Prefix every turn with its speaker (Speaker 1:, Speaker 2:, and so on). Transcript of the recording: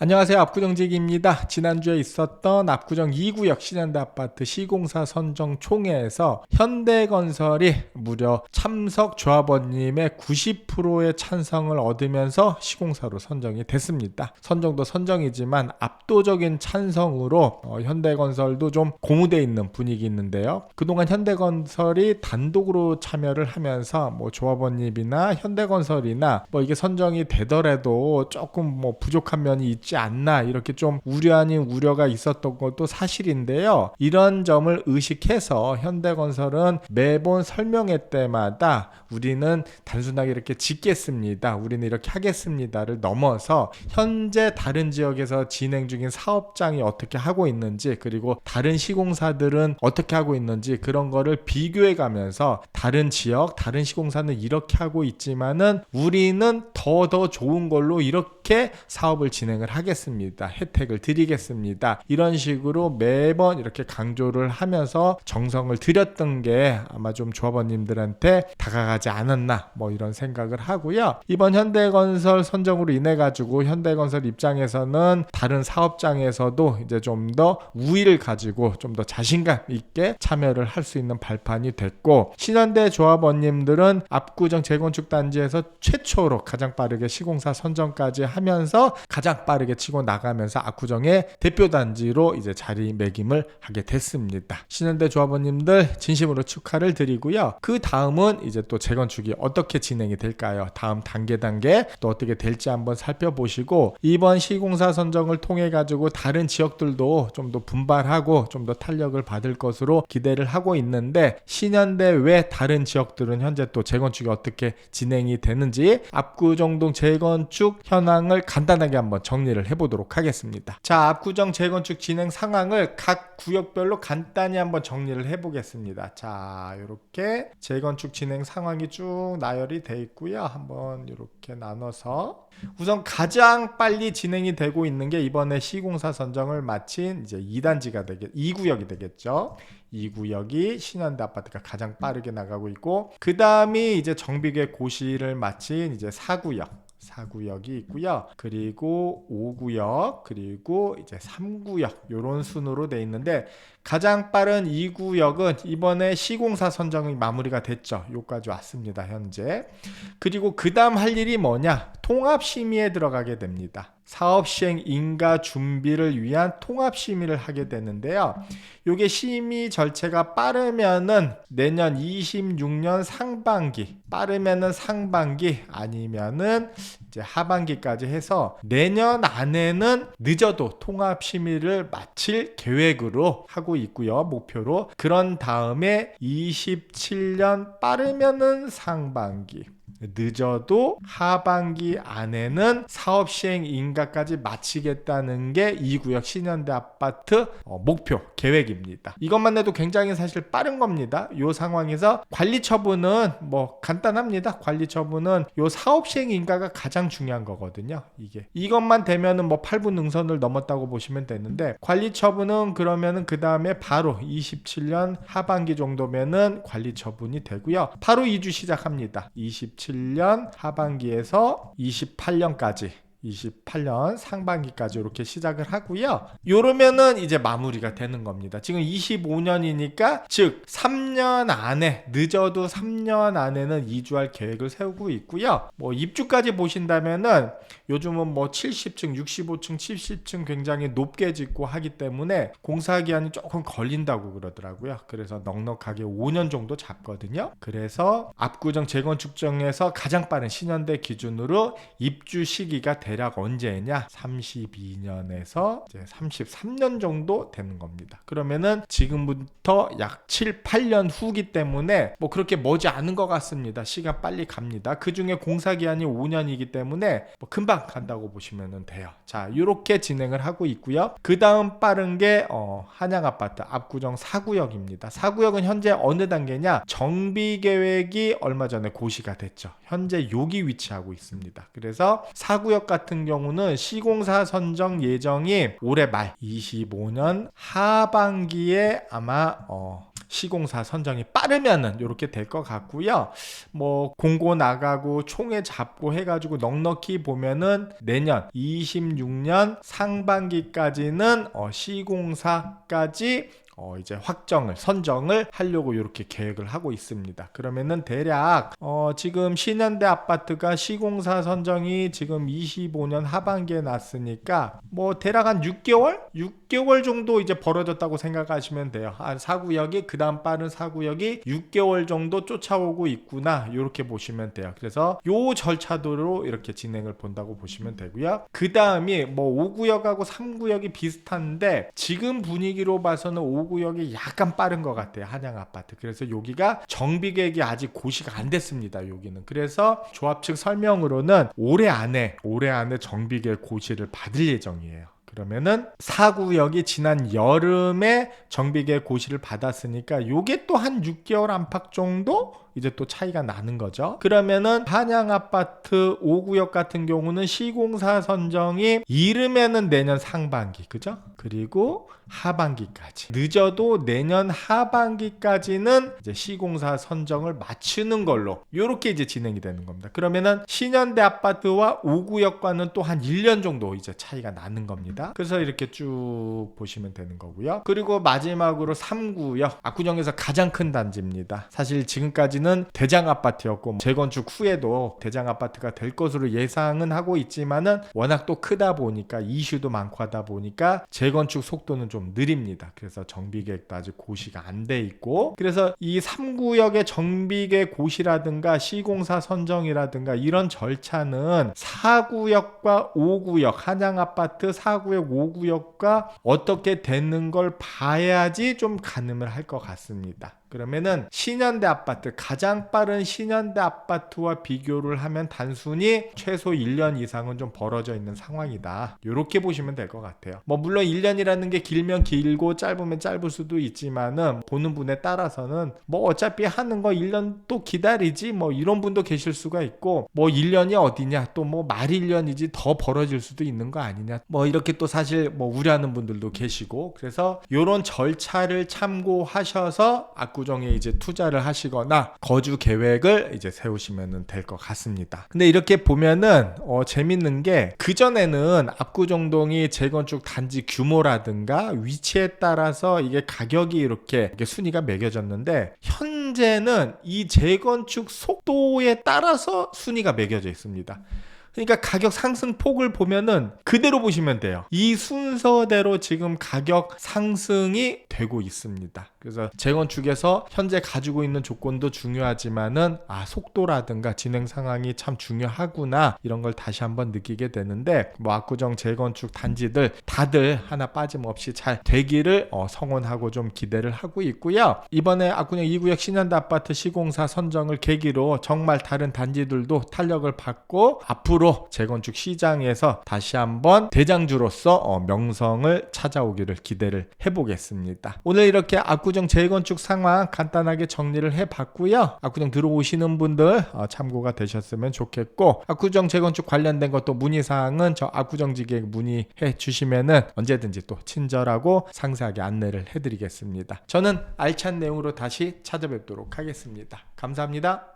Speaker 1: 안녕하세요. 압구정지기입니다. 지난주에 있었던 압구정 2구역 신현대 아파트 시공사 선정 총회에서 현대건설이 무려 참석 조합원님의 90%의 찬성을 얻으면서 시공사로 선정이 됐습니다. 선정도 선정이지만 압도적인 찬성으로 현대건설도 좀 고무되어 있는 분위기 있는데요. 그동안 현대건설이 단독으로 참여를 하면서 조합원님이나 현대건설이나 이게 선정이 되더라도 조금 부족한 면이 있지 않나 이렇게 좀 우려 아닌 우려가 있었던 것도 사실인데요. 이런 점을 의식해서 현대건설은 매번 설명회 때마다 우리는 단순하게 이렇게 짓겠습니다, 우리는 이렇게 하겠습니다를 넘어서 현재 다른 지역에서 진행 중인 사업장이 어떻게 하고 있는지, 그리고 다른 시공사들은 어떻게 하고 있는지 그런 거를 비교해 가면서 다른 지역, 다른 시공사는 이렇게 하고 있지만은 우리는 더 좋은 걸로 이렇게 사업을 진행을 하겠습니다, 혜택을 드리겠습니다, 이런 식으로 매번 이렇게 강조를 하면서 정성을 들였던 게 아마 좀 조합원님들한테 다가가지 않았나 이런 생각을 하고요. 이번 현대건설 선정으로 인해 가지고 현대건설 입장에서는 다른 사업장에서도 이제 좀 더 우위를 가지고 좀 더 자신감 있게 참여를 할 수 있는 발판이 됐고, 신현대 조합원님들은 압구정 재건축 단지에서 최초로 가장 빠르게 시공사 선정까지 하면서 가장 빠르게 치고 나가면서 압구정의 대표 단지로 이제 자리매김을 하게 됐습니다. 신현대 조합원님들 진심으로 축하를 드리고요. 그 다음은 이제 또 재건축이 어떻게 진행이 될까요? 다음 단계 또 어떻게 될지 한번 살펴보시고, 이번 시공사 선정을 통해 가지고 다른 지역들도 좀 더 분발하고 좀 더 탄력을 받을 것으로 기대를 하고 있는데, 신현대 외 다른 지역들은 현재 또 재건축이 어떻게 진행이 되는지 압구정동 재건축 현황을 간단하게 한번 정리를 해보도록 하겠습니다. 자, 압구정 재건축 진행 상황을 각 구역별로 간단히 한번 정리를 해보겠습니다. 자, 이렇게 재건축 진행 상황이 쭉 나열이 돼 있고요. 한번 이렇게 나눠서 우선 가장 빨리 진행이 되고 있는 게 이번에 시공사 선정을 마친 이제 2구역이 되겠죠. 2구역이 신현대 아파트가 가장 빠르게 나가고 있고, 그 다음이 이제 정비계 고시를 마친 이제 4구역이 있고요. 그리고 5구역, 그리고 이제 3구역, 이런 순으로 돼 있는데, 가장 빠른 2구역은 이번에 시공사 선정이 마무리가 됐죠. 여기까지 왔습니다, 현재. 그리고 그 다음 할 일이 뭐냐? 통합심의에 들어가게 됩니다. 사업시행 인가 준비를 위한 통합심의를 하게 되는데요. 이게 심의 절차가 빠르면은 내년 26년 상반기, 빠르면은 상반기, 아니면은 이제 하반기까지 해서 내년 안에는 늦어도 통합심의를 마칠 계획으로 하고 있고요. 목표로. 그런 다음에 27년 빠르면은 상반기, 늦어도 하반기 안에는 사업시행 인가까지 마치겠다는 게 2구역 신현대 아파트 목표 계획입니다. 이것만 해도 굉장히 사실 빠른 겁니다. 이 상황에서 관리처분은 간단합니다. 관리처분은 이 사업시행 인가가 가장 중요한 거거든요. 이것만 되면은 8분 능선을 넘었다고 보시면 되는데, 관리처분은 그러면은 그 다음에 바로 27년 하반기 정도면은 관리처분이 되고요. 바로 이주 시작합니다. 27년 하반기에서 28년 상반기까지 이렇게 시작을 하고요. 요러면은 이제 마무리가 되는 겁니다. 지금 25년이니까 즉 3년 안에, 늦어도 3년 안에는 이주할 계획을 세우고 있고요. 입주까지 보신다면은 요즘은 70층, 65층, 70층 굉장히 높게 짓고 하기 때문에 공사 기한이 조금 걸린다고 그러더라고요. 그래서 넉넉하게 5년 정도 잡거든요. 그래서 압구정 재건축정에서 가장 빠른 신현대 기준으로 입주 시기가 대략 언제냐? 32년에서 이제 33년 정도 되는 겁니다. 그러면은 지금부터 약 7, 8년 후기 때문에 그렇게 머지 않은 것 같습니다. 시간 빨리 갑니다. 그 중에 공사 기한이 5년이기 때문에 금방 간다고 보시면 돼요. 자, 이렇게 진행을 하고 있고요. 그 다음 빠른 게 한양아파트 압구정 4구역입니다. 4구역은 현재 어느 단계냐? 정비 계획이 얼마 전에 고시가 됐죠. 현재 여기 위치하고 있습니다. 그래서 4구역 같은 경우는 시공사 선정 예정이 올해 말 25년 하반기에 아마 시공사 선정이 빠르면은 이렇게 될 것 같고요. 뭐 공고 나가고 총회 잡고 해가지고 넉넉히 보면은 내년 26년 상반기까지는 시공사까지 이제 선정을 하려고 이렇게 계획을 하고 있습니다. 그러면은 대략 지금 신현대 아파트가 시공사 선정이 지금 25년 하반기에 났으니까 뭐 대략 한 6개월 정도 이제 벌어졌다고 생각하시면 돼요. 한 4구역이 그다음 빠른 4구역이 6개월 정도 쫓아오고 있구나 이렇게 보시면 돼요. 그래서 요 절차도로 이렇게 진행을 본다고 보시면 되고요. 그 다음이 뭐 5구역하고 3구역이 비슷한데 지금 분위기로 봐서는 5구역이 약간 빠른 것 같아요. 한양 아파트. 그래서 여기가 정비 계획이 아직 고시가 안 됐습니다. 여기는. 그래서 조합 측 설명으로는 올해 안에 정비 계획 고시를 받을 예정이에요. 그러면은 4구역이 지난 여름에 정비계 고시를 받았으니까 요게 또 한 6개월 안팎 정도 이제 또 차이가 나는 거죠. 그러면은 한양 아파트 5구역 같은 경우는 시공사 선정이 이르면은 내년 상반기, 그죠? 그리고 하반기까지, 늦어도 내년 하반기까지는 이제 시공사 선정을 마치는 걸로 요렇게 이제 진행이 되는 겁니다. 그러면은 신현대 아파트와 5구역과는 또 한 1년 정도 이제 차이가 나는 겁니다. 그래서 이렇게 쭉 보시면 되는 거고요. 그리고 마지막으로 3구역, 압구정에서 가장 큰 단지입니다. 사실 지금까지는 대장 아파트였고 재건축 후에도 대장 아파트가 될 것으로 예상은 하고 있지만은 워낙 또 크다 보니까 이슈도 많고 하다 보니까 재건축 속도는 좀 느립니다. 그래서 정비계획도 아직 고시가 안 돼 있고, 그래서 이 3구역의 정비계획 고시라든가 시공사 선정이라든가 이런 절차는 4구역과 5구역, 한양 아파트 4구역 5구역과 어떻게 되는 걸 봐야지 좀 가늠을 할 것 같습니다. 그러면은 신현대 아파트, 가장 빠른 신현대 아파트와 비교를 하면 단순히 최소 1년 이상은 좀 벌어져 있는 상황이다. 이렇게 보시면 될 것 같아요. 뭐 물론 1년이라는 게 길면 길고 짧으면 짧을 수도 있지만은 보는 분에 따라서는 뭐 어차피 하는 거 1년 또 기다리지 뭐 이런 분도 계실 수가 있고, 뭐 1년이 어디냐, 또 뭐 말 1년이지 더 벌어질 수도 있는 거 아니냐, 뭐 이렇게 또 사실 뭐 우려하는 분들도 계시고, 그래서 이런 절차를 참고하셔서 압구정에 이제 투자를 하시거나 거주 계획을 이제 세우시면 될 것 같습니다. 근데 이렇게 보면은 재밌는 게, 그전에는 압구정동이 재건축 단지 규모라든가 위치에 따라서 이게 가격이 이렇게 순위가 매겨졌는데, 현재는 이 재건축 속도에 따라서 순위가 매겨져 있습니다. 그러니까 가격 상승폭을 보면은 그대로 보시면 돼요. 이 순서대로 지금 가격 상승이 되고 있습니다. 그래서 재건축에서 현재 가지고 있는 조건도 중요하지만은 속도라든가 진행 상황이 참 중요하구나, 이런 걸 다시 한번 느끼게 되는데, 뭐 압구정 재건축 단지들 다들 하나 빠짐없이 잘 되기를 성원하고 좀 기대를 하고 있고요. 이번에 압구정 2구역 신현대 아파트 시공사 선정을 계기로 정말 다른 단지들도 탄력을 받고 앞으로 재건축 시장에서 다시 한번 대장주로서 명성을 찾아오기를 기대를 해보겠습니다. 오늘 이렇게 압구정 재건축 상황 간단하게 정리를 해봤고요. 압구정 들어오시는 분들 참고가 되셨으면 좋겠고, 압구정 재건축 관련된 것도 문의사항은 저 압구정지기에 문의해 주시면은 언제든지 또 친절하고 상세하게 안내를 해드리겠습니다. 저는 알찬 내용으로 다시 찾아뵙도록 하겠습니다. 감사합니다.